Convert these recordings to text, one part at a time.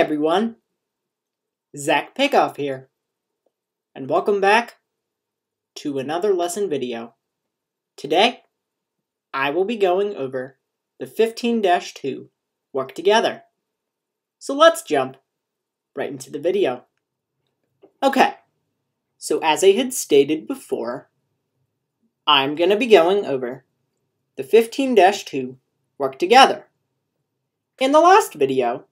everyone, Zach Pickoff here, and welcome back to another lesson video. Today, I will be going over the 15-2 Work Together. So let's jump right into the video. Okay, so as I had stated before, I'm going to be going over the 15-2 Work Together. In the last video,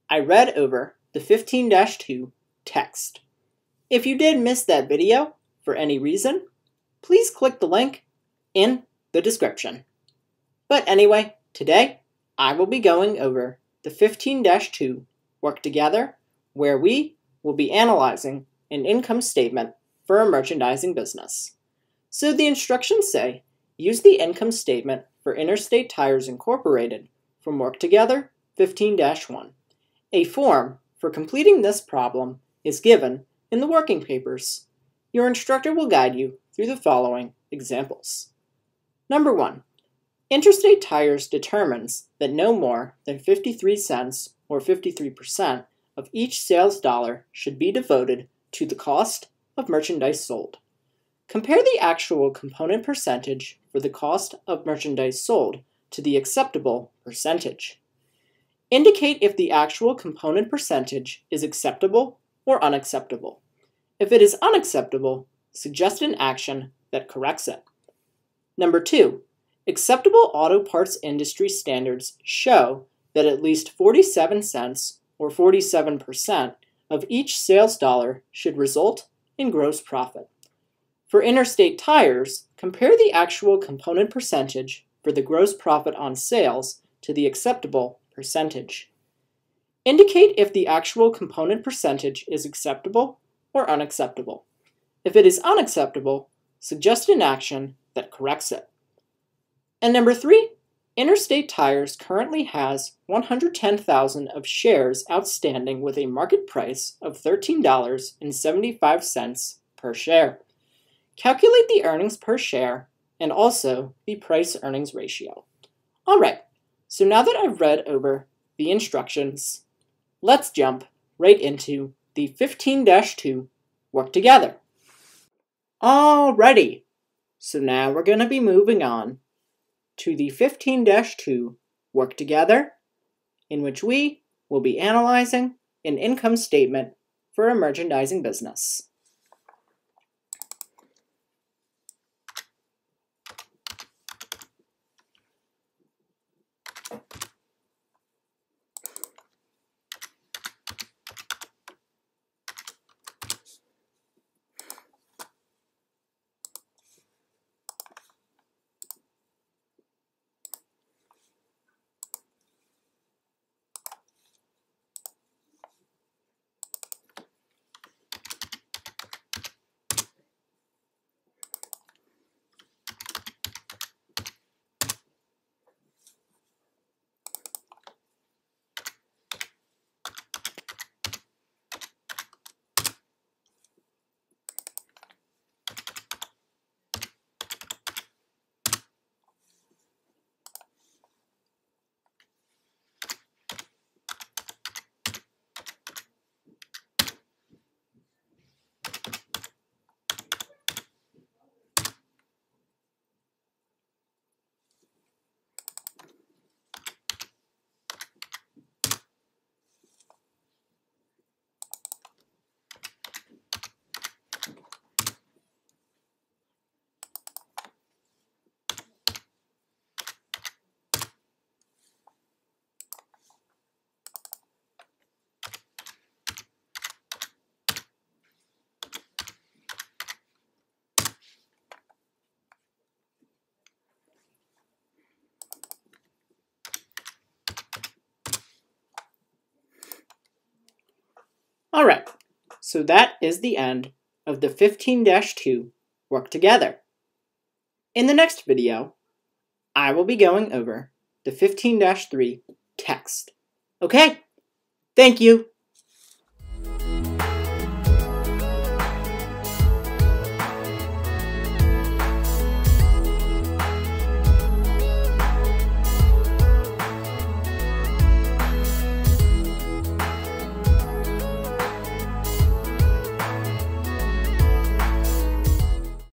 I read over the 15-2 text. If you did miss that video for any reason, please click the link in the description. But anyway, today I will be going over the 15-2 Work Together, where we will be analyzing an income statement for a merchandising business. So the instructions say, use the income statement for Interstate Tires Incorporated from Work Together 15-1. A form for completing this problem is given in the working papers. Your instructor will guide you through the following examples. Number 1. Interstate Tires determines that no more than 53 cents or 53% of each sales dollar should be devoted to the cost of merchandise sold. Compare the actual component percentage for the cost of merchandise sold to the acceptable percentage. Indicate if the actual component percentage is acceptable or unacceptable. If it is unacceptable, suggest an action that corrects it. Number 2. Acceptable auto parts industry standards show that at least 47 cents or 47% of each sales dollar should result in gross profit. For Interstate Tires, compare the actual component percentage for the gross profit on sales to the acceptable percentage. Indicate if the actual component percentage is acceptable or unacceptable. If it is unacceptable, suggest an action that corrects it. And number 3, Interstate Tires currently has 110,000 of shares outstanding with a market price of $13.75 per share. Calculate the earnings per share and also the price-earnings ratio. All right, so now that I've read over the instructions, let's jump right into the 15-2 Work Together. Alrighty, so now we're going to be moving on to the 15-2 Work Together, in which we will be analyzing an income statement for a merchandising business. Alright, so that is the end of the 15-2 Work Together. In the next video, I will be going over the 15-3 text. Okay, thank you.